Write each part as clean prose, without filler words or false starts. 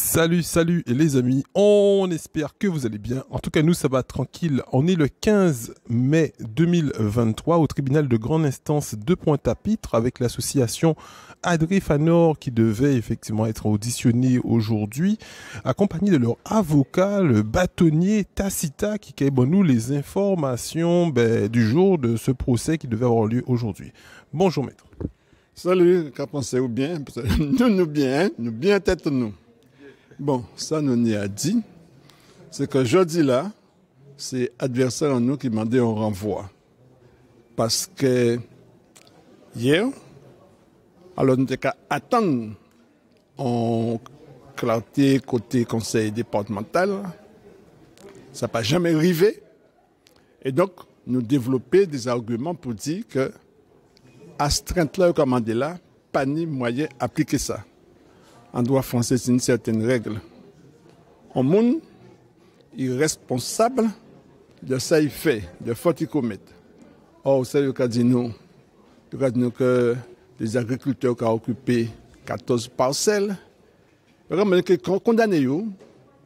Salut, salut les amis, on espère que vous allez bien. En tout cas, nous, ça va tranquille. On est le 15 mai 2023 au tribunal de grande instance de Pointe-à-Pitre avec l'association Adré Fanor qui devait effectivement être auditionné aujourd'hui, accompagné de leur avocat, le bâtonnier Tacita, qui nous les informations du jour de ce procès qui devait avoir lieu aujourd'hui. Bonjour maître. Salut, qu'à pensez-vous bien? Nous bien, nous bien tête nous. Bon, ça nous y a dit, c'est que jeudi là, c'est adversaire en nous qui m'a dit un renvoi. Parce que hier, alors nous n'avons qu'à attendre en clarté côté conseil départemental, ça n'a pas jamais arrivé. Et donc, nous développer des arguments pour dire que astreinte là, commandé là, pas ni moyen d'appliquer ça. En droit français, c'est une certaine règle. Un monde est responsable de ça qu'il fait, de faute qu'il commet. Or, ça, il a dit nous. Il a dit nous que les agriculteurs qui ont occupé 14 parcelles, ils ont condamné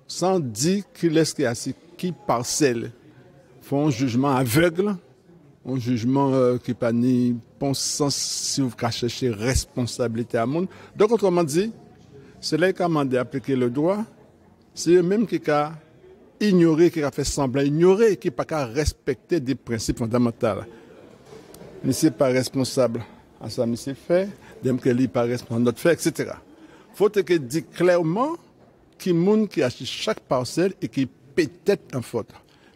sans dire qu'il est assis qui parcelle. Ils font un jugement aveugle, un jugement qui n'est pas ni bon sens si vous cherchez responsabilité à monde. Donc, autrement dit, c'est là qui a demandé d'appliquer le droit, c'est eux-mêmes qui a ignoré, qui a fait semblant ignorer, qui n'a pas respecté des principes fondamentaux. Monsieur n'est pas responsable à ça, monsieur fait, même que lui n'est pas responsable de notre fait, etc. Il faut que dire clairement qui est monde qui achète chaque parcelle et qui peut être en faute.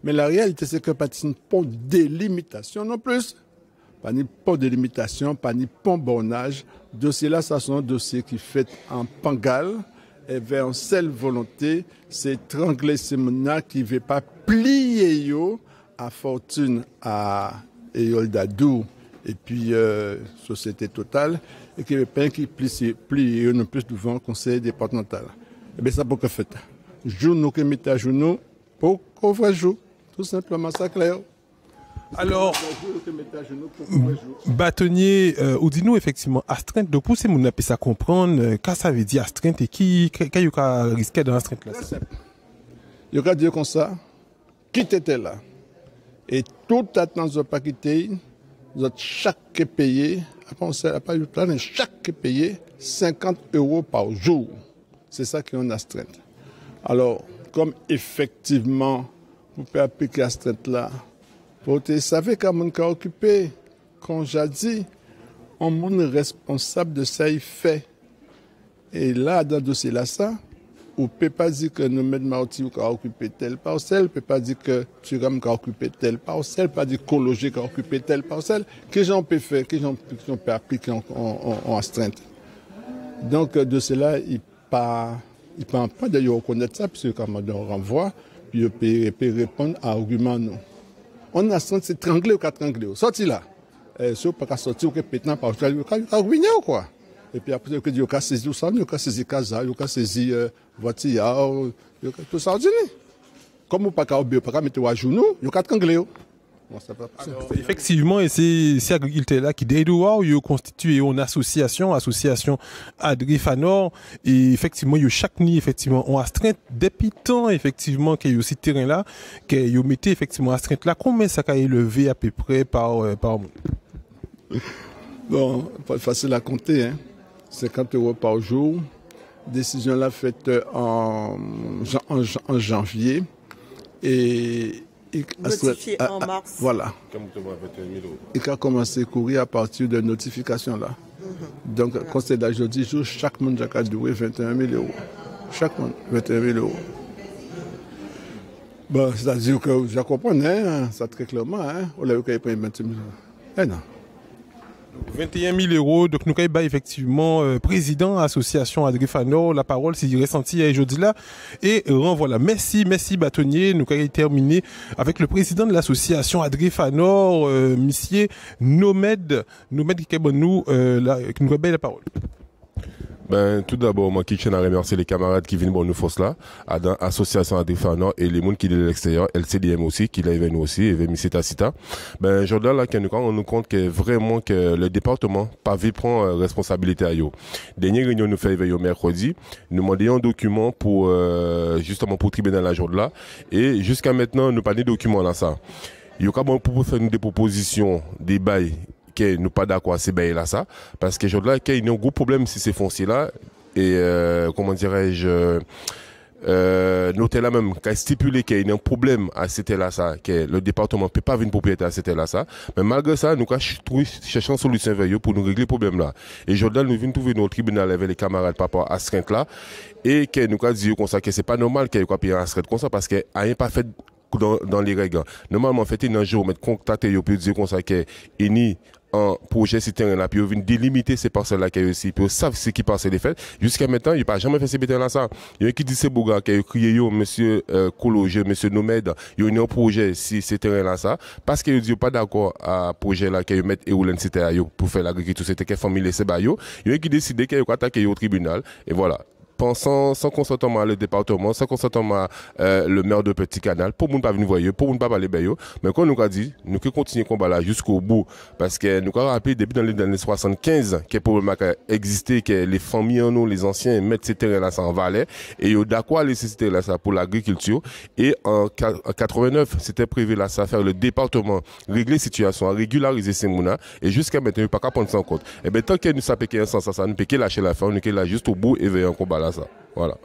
Mais la réalité, c'est que pas de délimitation non plus. Pas ni pas de limitation, pas ni pas bornage. Dossier là, ça sont un dossier qui fait en pangal et vers une seule volonté, c'est trangler ces gens qui ne veulent pas plier yo à fortune à Eyoldadou et puis Société Totale et qui ne veulent pas qui plie non plus devant le conseil départemental. Et bien ça pour que fait. Joue nous qui mettons à genoux pour qu'on voit jour. Tout simplement ça clair. Alors, bâtonnier, ou dis-nous effectivement, astreinte, donc pour ces gens qui ça comprendre, qu'est-ce que ça veut dire astreinte et qui a risqué dans l'astreinte là? Il y a dire comme ça, qui était là. Et tout attend de pas quitter, chaque payé, chaque payé 50 € par jour. C'est ça qui est une astreinte. Alors, comme effectivement, vous pouvez appliquer astreinte là, vous savez qu'un monde qui a occupé, quand j'ai dit, un monde responsable de ça, il fait. Et là, dans le dossier là, ça, on ne peut pas dire que nous mettons Marty qui a occupé telle parcelle, on ne peut pas dire que Turam qui a occupé telle parcelle, on ne peut pas dire que Cologer qui a occupé telle parcelle. Qu'est-ce qu'on peut faire, qu'est-ce qu'on peut appliquer en astreinte. Donc, de cela, il ne peut pas d'ailleurs reconnaître ça, puisque comme on renvoie, puis il peut répondre à argument non. On a senti c'est trangler ou quatre trangler. Sorti là. Si on ne peut pas sortir, on peut péter par Australie, on peut ruiner ou quoi. Et puis après, on peut saisir ça, on peut saisir Casa, on peut saisir voiture, tout ça. Comme on ne peut pas mettre à genoux, on peut trangler. Bon, effectivement, et c'est agriculteur là qui d'ailleurs il constitué une association Adré Fanor et effectivement il chaque nuit effectivement on astreinte depuis temps effectivement qu'il y a aussi terrain là qu'il mettait effectivement astreinte là combien ça a élevé à peu près par mois. Bon, pas facile à compter hein. 50 € par jour. Décision là faite en janvier et notifié en mars. Voilà. Il a commencé à courir à partir de notification là. Donc, quand c'est d'aujourd'hui, chaque monde a doué 21 000 €. Chaque monde, 21 000 €. Bon, c'est-à-dire que je comprends, hein, ça très clairement, hein. On a eu qu'à prendre 21 000 €. Eh non. 21 000 €, donc nous avons effectivement président association Adré Fanor, la parole s'il ressenti aujourd'hui là et renvoie. Merci bâtonnier, nous avons terminé avec le président de l'association Adré Fanor, monsieur Nomad qui nous la parole. Ben, tout d'abord, moi, qui tiens à remercier les camarades qui viennent pour nous force là, à l'association Adrifana et les gens qui sont de l'extérieur, LCDM aussi, qui l'avait nous aussi, et Vemissita Sita. Ben, Jordan, là, qu'on nous rend compte que vraiment que le département, pas vite prend responsabilité à eux. Dernière réunion, nous fait éveiller mercredi, nous demandions un document pour, justement, pour tribunal la journée là, et jusqu'à maintenant, nous pas de documents là, ça. Il y a quand même pour faire des propositions, des bails, que nous pas d'accord à ces bails là ça parce que aujourd'hui il y a un gros problème si ces fonciers là et comment dirais-je noter là même qu'a stipulé qu'il y a un problème à cet là ça que le département peut pas venir propriétaire à cet là ça mais malgré ça nous cherchons une solution vers eux pour nous régler le problème là et Jordan nous vient trouver notre tribunal avec les camarades par rapport à ce là et que nous a dit comme ça que c'est pas normal qu'il y ait payer un astreinte comme ça parce que rien pas fait dans les règles. Normalement, en fait, un jour, mettre contacter, vous pouvez dire comme ça que ni un projet ces terrains-là, puis vous venez délimiter ces parcelles-là qu'il y a aussi, puis vous savez ce qui passe les faits. Jusqu'à maintenant, il n'y a pas jamais fait ces terrains-là, ça. Il y a qui dit c'est Bouga, qui a crié, yo, monsieur Kologe, monsieur Nomède, il y a un projet si ces terrains-là, ça, parce qu'il dit pas d'accord à projet-là, qu'il y a mettre et où c'était pour faire l'agriculture, c'était qu'elle famille les Sebayo. Il y a qui décide qu'il y a attaquer au tribunal, et voilà. Pensant sans consentement le département, sans consentement le maire de Petit Canal, pour nous pas venir voir, pour nous pas parler bayo, mais quand nous a dit, nous que continuer le combat là jusqu'au bout, parce que nous avons rappelé depuis dans les années 75 que le problème a existé, que les familles en nous, les anciens mettent ces terrains là en valais, et ils ont d'accord à laisser ces terrains là ça pour l'agriculture, et en 89, c'était prévu là ça faire le département régler la situation, régulariser ces mounas, et jusqu'à maintenant, il n'y a pas qu'à prendre ça en compte. Et bien tant que nous savons qu'il y a un sens à ça, nous ne pouvons lâcher la fin, nous pouvons là juste au bout et veiller un combat là ça. Voilà.